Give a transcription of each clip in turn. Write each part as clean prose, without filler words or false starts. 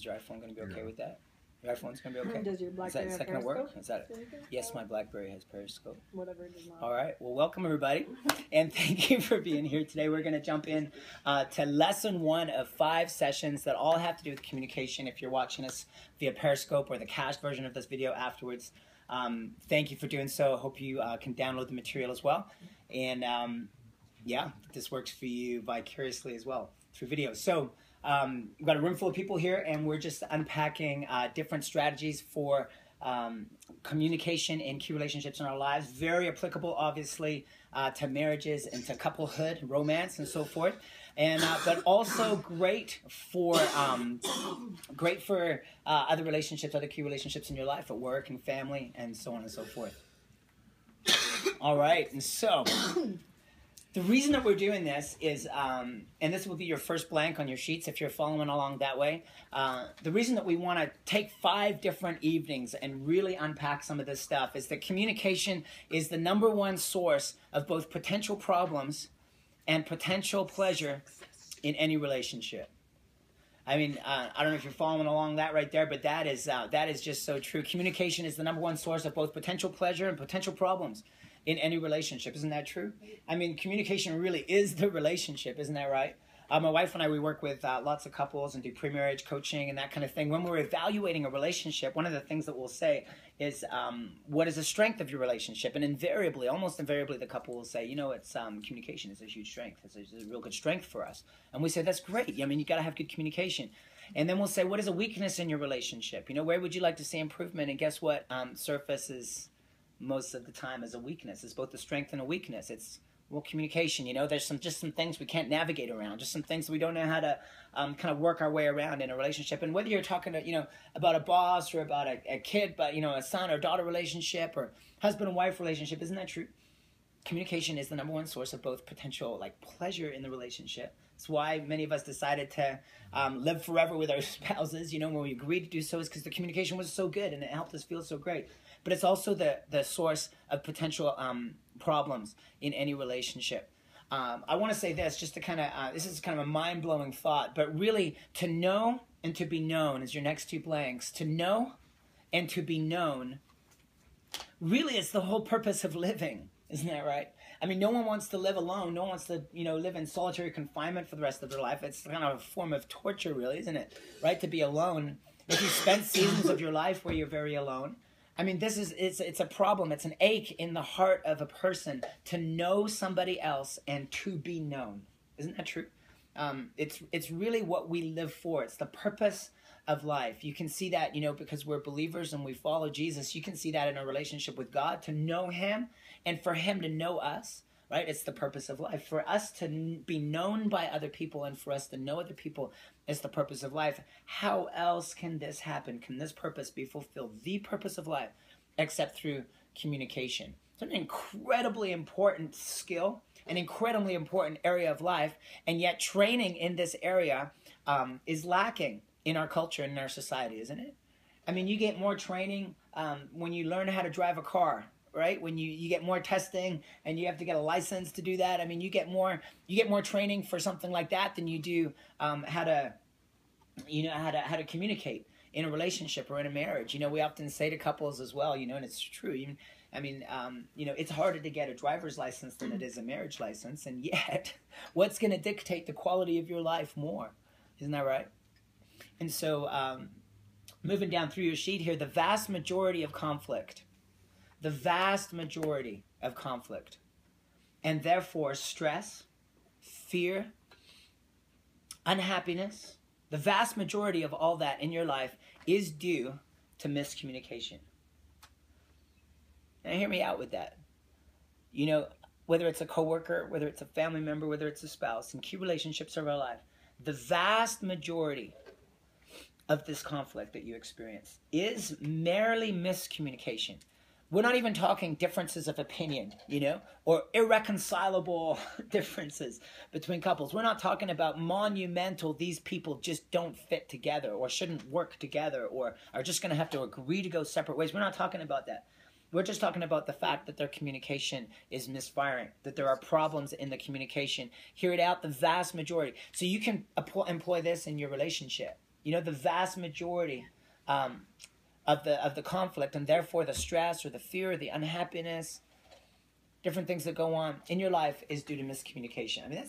Is your iPhone going to be okay with that? Your iPhone's going to be okay? Does your BlackBerry is have that going to work? Periscope? Is that Yes, my BlackBerry has Periscope. Whatever it does not. All right. Well, welcome, everybody. And thank you for being here today. We're going to jump in to lesson 1 of 5 sessions that all have to do with communication. If you're watching us via Periscope or the cached version of this video afterwards, thank you for doing so. I hope you can download the material as well. And yeah, this works for you vicariously as well through video. So we've got a room full of people here, and we're just unpacking different strategies for communication in key relationships in our lives. Very applicable, obviously, to marriages and to couplehood, romance, and so forth. And but also great for other relationships, other key relationships in your life, at work and family, and so on and so forth. All right, and so the reason that we're doing this is, and this will be your first blank on your sheets if you're following along that way, the reason that we want to take 5 different evenings and really unpack some of this stuff is that communication is the #1 source of both potential problems and potential pleasure in any relationship. I mean, I don't know if you're following along that right there, but that is just so true. Communication is the #1 source of both potential pleasure and potential problems in any relationship. Isn't that true? I mean, communication really is the relationship. Isn't that right? My wife and I, we work with lots of couples and do pre-marriage coaching and that kind of thing. When we're evaluating a relationship, one of the things that we'll say is, what is the strength of your relationship? And invariably, almost invariably, the couple will say, you know, it's communication is a huge strength. It's a real good strength for us. And we say, that's great. I mean, you got to have good communication. And then we'll say, what is a weakness in your relationship? You know, where would you like to see improvement? And guess what? Surfaces most of the time as a weakness. It's both a strength and a weakness. It's, well, communication, you know, there's just some things we can't navigate around, just some things that we don't know how to kind of work our way around in a relationship. And whether you're talking to, you know, about a boss or about a kid, but, you know, a son or daughter relationship or husband and wife relationship, isn't that true? Communication is the #1 source of both potential, like, pleasure in the relationship. It's why many of us decided to live forever with our spouses, you know, when we agreed to do so, is because the communication was so good and it helped us feel so great. But it's also the source of potential problems in any relationship. I want to say this, just to kind of, this is kind of a mind-blowing thought, but really, to know and to be known is your next 2 blanks. To know and to be known, really, it's the whole purpose of living. Isn't that right? I mean, no one wants to live alone. No one wants to, you know, live in solitary confinement for the rest of their life. It's kind of a form of torture, really, isn't it? Right? To be alone. If you spend seasons of your life where you're very alone, I mean, it's a problem. It's an ache in the heart of a person to know somebody else and to be known. Isn't that true? It's really what we live for. It's the purpose of life. You can see that, you know, because we're believers and we follow Jesus. You can see that in our relationship with God, to know Him and for Him to know us. Right? It's the purpose of life. For us to be known by other people and for us to know other people is the purpose of life. How else can this happen? Can this purpose be fulfilled? The purpose of life, except through communication. It's an incredibly important skill, an incredibly important area of life, and yet training in this area is lacking in our culture and in our society, isn't it? I mean, you get more training when you learn how to drive a car. Right? When you get more testing and you have to get a license to do that. I mean, you get more training for something like that than you do how to communicate in a relationship or in a marriage. You know, we often say to couples as well, you know, and it's true. You know, it's harder to get a driver's license than it is a marriage license. And yet, what's going to dictate the quality of your life more? Isn't that right? And so, moving down through your sheet here, the vast majority of conflict, and therefore stress, fear, unhappiness, the vast majority of all that in your life is due to miscommunication. Now hear me out with that. You know, whether it's a coworker, whether it's a family member, whether it's a spouse, in key relationships of our life, the vast majority of this conflict that you experience is merely miscommunication. We're not even talking differences of opinion, you know, or irreconcilable differences between couples. We're not talking about monumental, these people just don't fit together or shouldn't work together or are just going to have to agree to go separate ways. We're not talking about that. We're just talking about the fact that their communication is misfiring, that there are problems in the communication. Hear it out, the vast majority. So you can employ this in your relationship. the vast majority of the conflict, and therefore the stress or the fear or the unhappiness, different things that go on in your life, is due to miscommunication. I mean,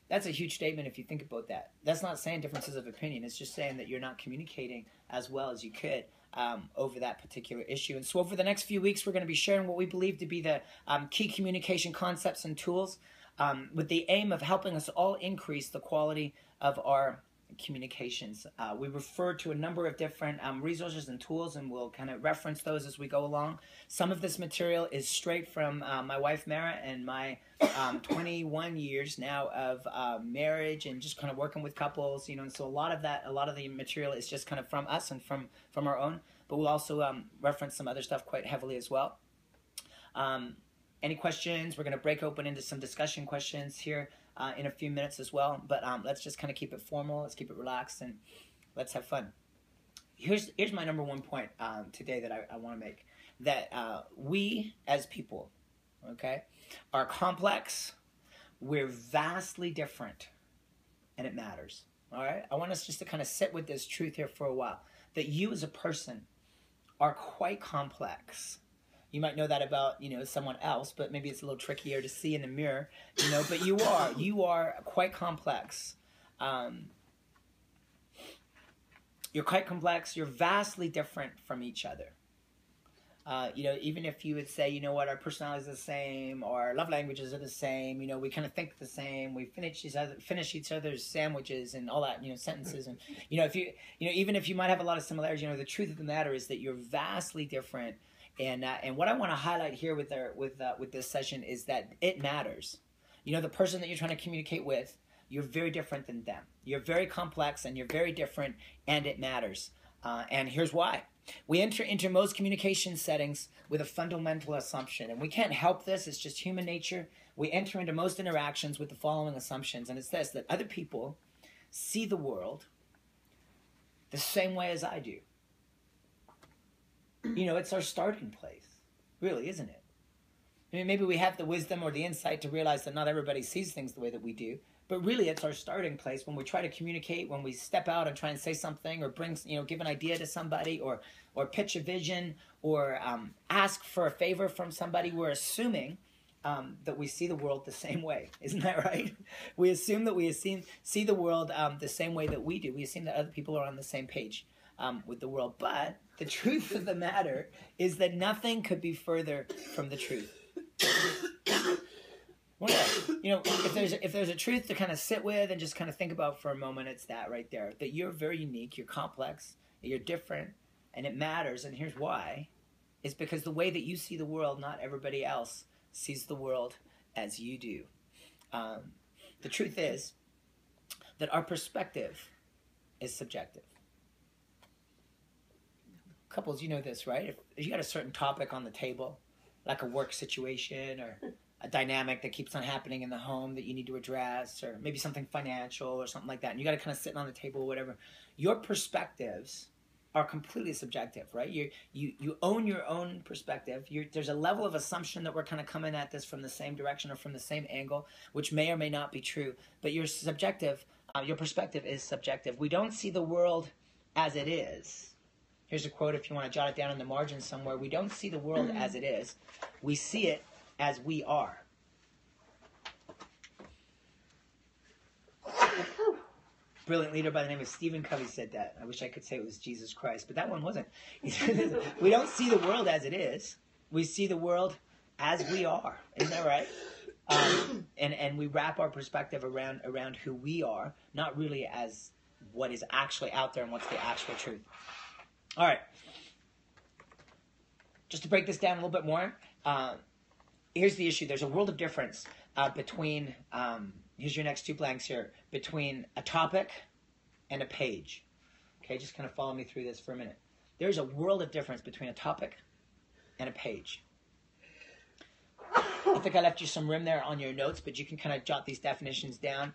that's a huge statement if you think about that. That's not saying differences of opinion. It's just saying that you're not communicating as well as you could over that particular issue. And so over the next few weeks, we're going to be sharing what we believe to be the key communication concepts and tools with the aim of helping us all increase the quality of our communications. We refer to a number of different resources and tools, and we'll kind of reference those as we go along. Some of this material is straight from my wife Mara and my 21 years now of marriage and just kind of working with couples, and so a lot of the material is just kind of from us and from our own, but we'll also reference some other stuff quite heavily as well. Any questions? We're going to break open into some discussion questions here in a few minutes as well, but let's just kind of keep it formal, let's keep it relaxed, and let's have fun. Here's my number one point today that I want to make, that we as people, okay, are complex, we're vastly different, and it matters, all right? I want us just to kind of sit with this truth here for a while, that you as a person are quite complex. You might know that about, someone else, but maybe it's a little trickier to see in the mirror, but you are quite complex. You're quite complex. You're vastly different from each other. Even if you would say, our personalities are the same, or our love languages are the same, we kind of think the same, we finish each other's sandwiches and all that, sentences. And, even if you might have a lot of similarities, the truth of the matter is that you're vastly different. And what I want to highlight here with this session is that it matters. The person that you're trying to communicate with, you're very different than them. You're very complex and you're very different, and it matters. And here's why. We enter into most communication settings with a fundamental assumption, and we can't help this. It's just human nature. We enter into most interactions with the following assumptions, and it's this: that other people see the world the same way as I do. It's our starting place, really, isn't it? I mean, maybe we have the wisdom or the insight to realize that not everybody sees things the way that we do, but really it's our starting place when we try to communicate, when we step out and try and say something, or bring, give an idea to somebody, or pitch a vision, or ask for a favor from somebody. We're assuming that we see the world the same way. Isn't that right? We assume that we see the world the same way that we do. We assume that other people are on the same page with the world. But the truth of the matter is that nothing could be further from the truth. If there's a truth to kind of sit with and just kind of think about for a moment, it's that right there. That you're very unique, you're complex, you're different, and it matters. And here's why. It's because the way that you see the world, not everybody else sees the world as you do. The truth is that our perspective is subjective. Couples, you know this, right? If you got a certain topic on the table, like a work situation or a dynamic that keeps on happening in the home that you need to address, or maybe something financial or something like that, and you got to kind of sit on the table or whatever, your perspectives are completely subjective, right? You own your own perspective. There's a level of assumption that we're kind of coming at this from the same direction or from the same angle, which may or may not be true, but your perspective is subjective. We don't see the world as it is. Here's a quote if you want to jot it down in the margins somewhere. We don't see the world as it is. We see it as we are. Brilliant leader by the name of Stephen Covey said that. I wish I could say it was Jesus Christ, but that one wasn't. We don't see the world as it is. We see the world as we are. Isn't that right? And we wrap our perspective around who we are, not really as what is actually out there and what's the actual truth. All right. Just to break this down a little bit more, here's the issue. There's a world of difference between, here's your next two blanks here, between a topic and a page. Okay, just kind of follow me through this for a minute. There's a world of difference between a topic and a page. I think I left you some room there on your notes, but you can kind of jot these definitions down.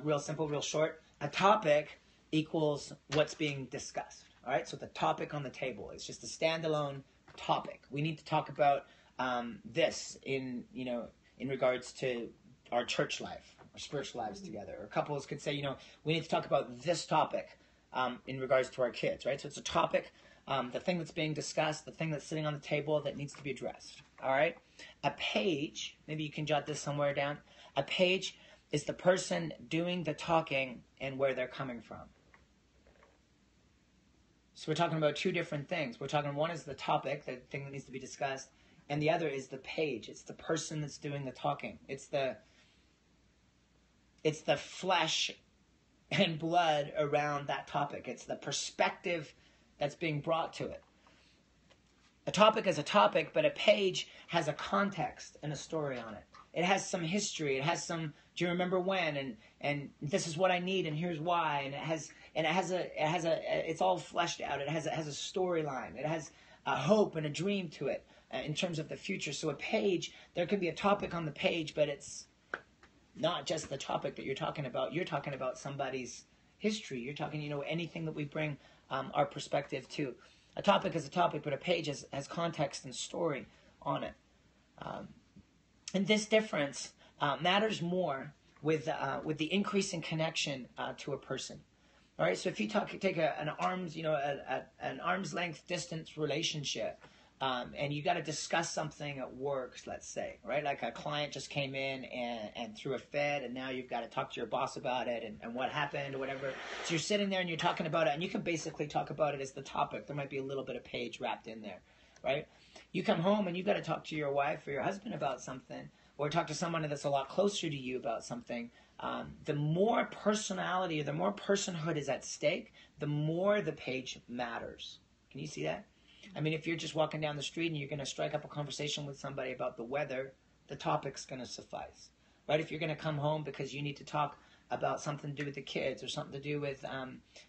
Real simple, real short. A topic equals what's being discussed. All right, so the topic on the table is just a standalone topic. We need to talk about this in regards to our church life, our spiritual lives together. Or couples could say, we need to talk about this topic in regards to our kids, right? So it's a topic, the thing that's being discussed, the thing that's sitting on the table that needs to be addressed, all right? A page, maybe you can jot this somewhere down. A page is the person doing the talking and where they're coming from. So we're talking about two different things. We're talking, one is the topic, the thing that needs to be discussed, and the other is the page. It's the person that's doing the talking. It's the flesh and blood around that topic. It's the perspective that's being brought to it. A topic is a topic, but a page has a context and a story on it. It has some history. It has some, do you remember when? And this is what I need, and here's why. And it's all fleshed out. It has a storyline. It has a hope and a dream to it in terms of the future. So a page, there can be a topic on the page, but it's not just the topic that you're talking about. You're talking about somebody's history. You're talking, anything that we bring our perspective to. A topic is a topic, but a page has context and story on it. And this difference matters more with the increasing connection to a person. All right, so if you take an arm's length distance relationship, and you got to discuss something at work, let's say, right? Like a client just came in and threw a fit, and now you've got to talk to your boss about it and what happened or whatever. So you're sitting there and you're talking about it, and you can basically talk about it as the topic. There might be a little bit of page wrapped in there, right? You come home and you got to talk to your wife or your husband about something, or talk to someone that's a lot closer to you about something. The more personality or the more personhood is at stake, the more the page matters. Can you see that? I mean, if you're just walking down the street and you're going to strike up a conversation with somebody about the weather, the topic's going to suffice, right? If you're going to come home because you need to talk about something to do with the kids or something to do with,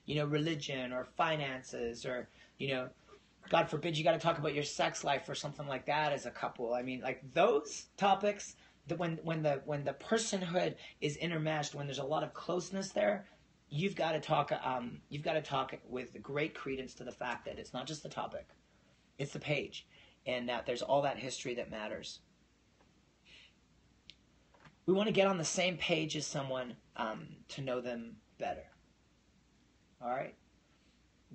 religion or finances or, God forbid you got to talk about your sex life or something like that as a couple. I mean, like those topics, when the personhood is intermeshed, when there's a lot of closeness there, you've got to talk with great credence to the fact that it's not just the topic, it's the page, and that there's all that history that matters. We want to get on the same page as someone to know them better. All right?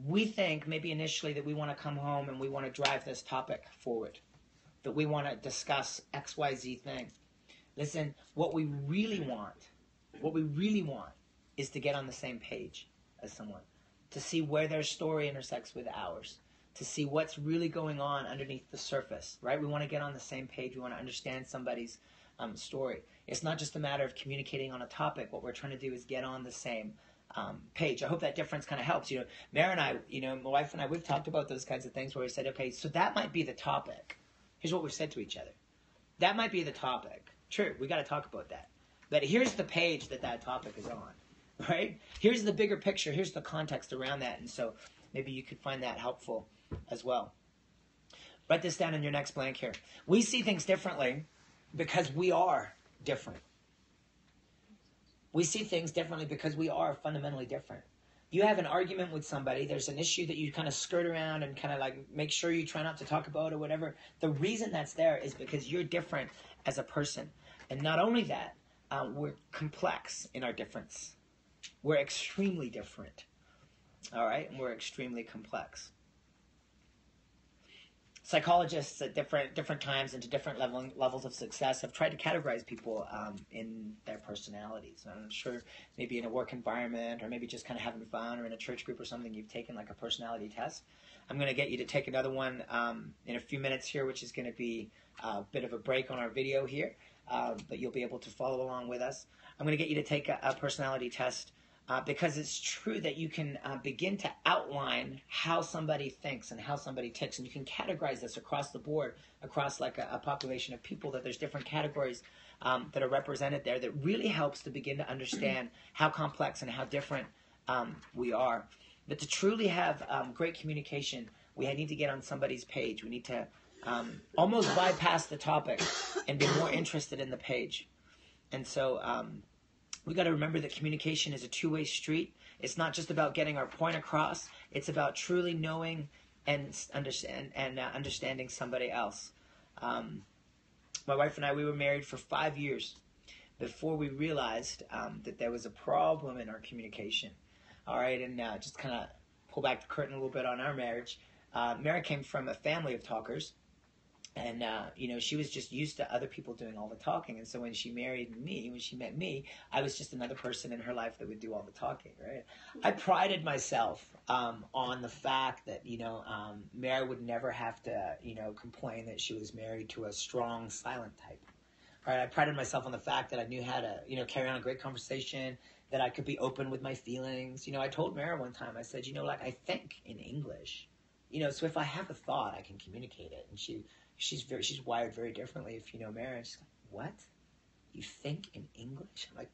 We think maybe initially that we want to come home and we want to drive this topic forward, that we want to discuss XYZ thing. Listen, what we really want is to get on the same page as someone, to see where their story intersects with ours, to see what's really going on underneath the surface, right? We want to get on the same page. We want to understand somebody's story. It's not just a matter of communicating on a topic. What we're trying to do is get on the same page. I hope that difference kind of helps. Mary and I, my wife and I, we've talked about those kinds of things where we said, okay, so that might be the topic. Here's what we've said to each other. That might be the topic. True, we got to talk about that. But here's the page that topic is on, right? Here's the bigger picture. Here's the context around that. And so maybe you could find that helpful as well. Write this down in your next blank here. We see things differently because we are different. We see things differently because we are fundamentally different. You have an argument with somebody, there's an issue that you kind of skirt around and kind of like make sure you try not to talk about or whatever. The reason that's there is because you're different as a person. And not only that, we're complex in our difference. We're extremely different. All right? And we're extremely complex. Psychologists at different times and to different levels of success have tried to categorize people in their personalities. I'm sure maybe in a work environment or maybe just kind of having fun or in a church group or something, you've taken like a personality test. I'm going to get you to take another one in a few minutes here, which is going to be a bit of a break on our video here, but you'll be able to follow along with us. I'm going to get you to take a personality test because it's true that you can begin to outline how somebody thinks and how somebody ticks, and you can categorize this across the board, across like a population of people, that there's different categories that are represented there that really helps to begin to understand how complex and how different we are. But to truly have great communication, we need to get on somebody's page. We need to almost bypass the topic and be more interested in the page. And so we got to remember that communication is a two-way street. It's not just about getting our point across. It's about truly knowing and understanding somebody else. My wife and I, we were married for 5 years before we realized that there was a problem in our communication. All right, and just kind of pull back the curtain a little bit on our marriage. Mary came from a family of talkers, and you know, she was just used to other people doing all the talking. And so when she married me, when she met me, I was just another person in her life that would do all the talking, right? I prided myself on the fact that, you know, Mary would never have to, you know, complain that she was married to a strong, silent type. Right? I prided myself on the fact that I knew how to, you know, carry on a great conversation, that I could be open with my feelings. You know, I told Mary one time, I said, you know, like, I think in English. You know, so if I have a thought, I can communicate it. And she's wired very differently. If you know Mary, she's like, what? You think in English? I'm like,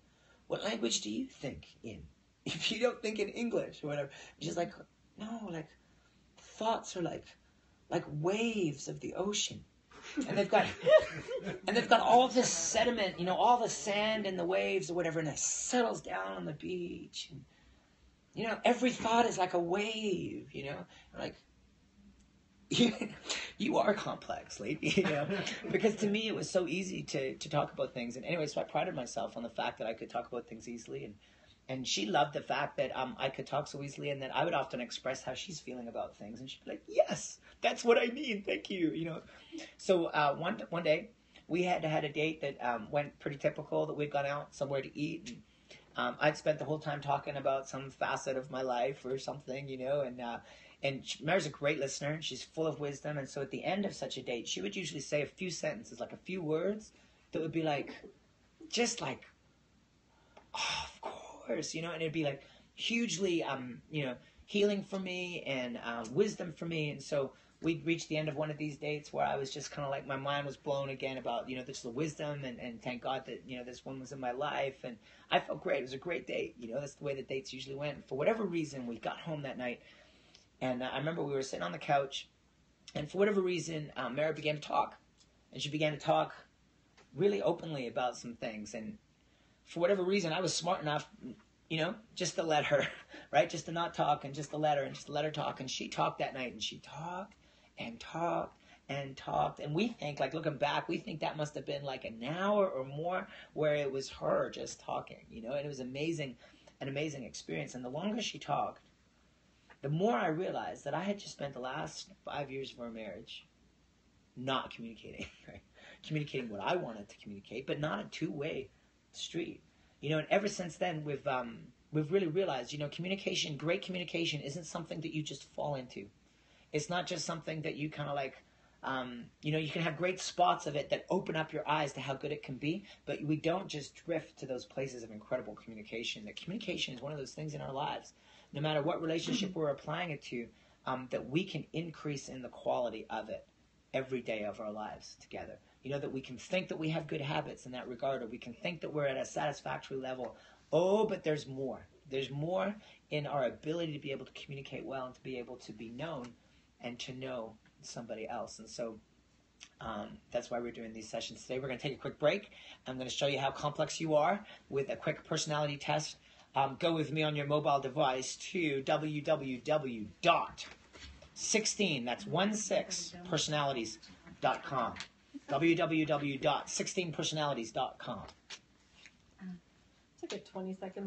what language do you think in? If you don't think in English or whatever. She's like, no, like, thoughts are like waves of the ocean. And they've got all this sediment, you know, all the sand and the waves or whatever, and it settles down on the beach. And, you know, every thought is like a wave, you know. I'm like, you are complex, lady, you know, because to me it was so easy to talk about things. And anyway, so I prided myself on the fact that I could talk about things easily, and she loved the fact that I could talk so easily, and that I would often express how she's feeling about things, and she'd be like, yes, that's what I mean, thank you, you know. So one day we had a date that went pretty typical, that we'd gone out somewhere to eat, and I'd spent the whole time talking about some facet of my life or something, you know, and Mary's a great listener. She's full of wisdom. And so at the end of such a date, she would usually say a few sentences, like a few words that would be like, just like, oh, of course, you know, and it'd be like hugely, you know, healing for me and wisdom for me. And so we'd reached the end of one of these dates where I was just kind of like, my mind was blown again about, you know, this the wisdom, and thank God that, you know, this one was in my life. And I felt great. It was a great date. You know, that's the way that dates usually went. For whatever reason, we got home that night. And I remember we were sitting on the couch, and for whatever reason, Mary began to talk. And she began to talk really openly about some things. And for whatever reason, I was smart enough, you know, just to let her, right? Just to not talk, and just to let her, and just to let her talk. And she talked that night, and she talked and talked and talked. And we think, like, looking back, we think that must have been like an hour or more, where it was her just talking, you know. And it was amazing, an amazing experience. And the longer she talked, the more I realized that I had just spent the last 5 years of our marriage not communicating, right? Communicating what I wanted to communicate, but not a two-way street. You know, and ever since then, we've really realized, you know, communication, great communication isn't something that you just fall into. It's not just something that you kind of like, you know, you can have great spots of it that open up your eyes to how good it can be, but we don't just drift to those places of incredible communication. That communication is one of those things in our lives, no matter what relationship we're applying it to, that we can increase in the quality of it every day of our lives together. You know, that we can think that we have good habits in that regard, or we can think that we're at a satisfactory level. Oh, but there's more. There's more in our ability to be able to communicate well, and to be able to be known and to know somebody else. And so that's why we're doing these sessions today. We're going to take a quick break. I'm going to show you how complex you are with a quick personality test. Go with me on your mobile device to www.16, that's 16personalities.com. www.16personalities.com. It's like a 20-second